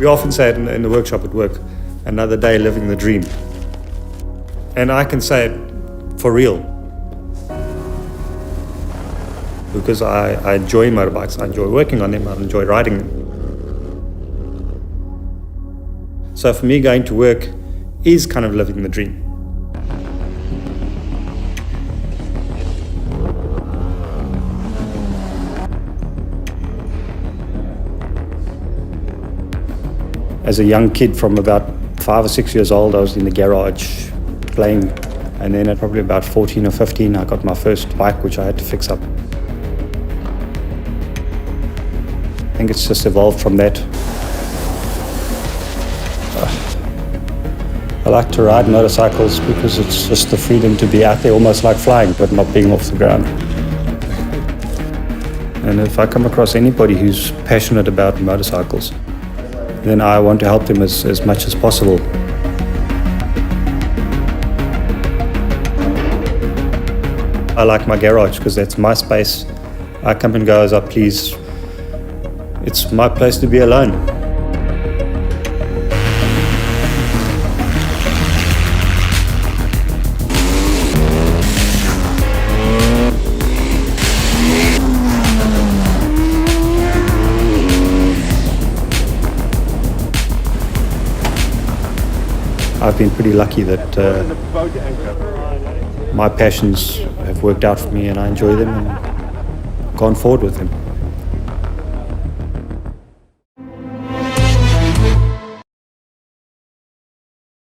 We often say it in the workshop at work, another day living the dream. And I can say it for real. Because I enjoy motorbikes, I enjoy working on them, I enjoy riding them. So for me, going to work is kind of living the dream. As a young kid, from about 5 or 6 years old, I was in the garage playing. And then at probably about 14 or 15, I got my first bike, which I had to fix up. I think it's just evolved from that. I like to ride motorcycles because it's just the freedom to be out there, almost like flying, but not being off the ground. And if I come across anybody who's passionate about motorcycles, then I want to help them as much as possible. I like my garage because that's my space. I come and go as I please. It's my place to be alone. I've been pretty lucky that my passions have worked out for me and I enjoy them and gone forward with them.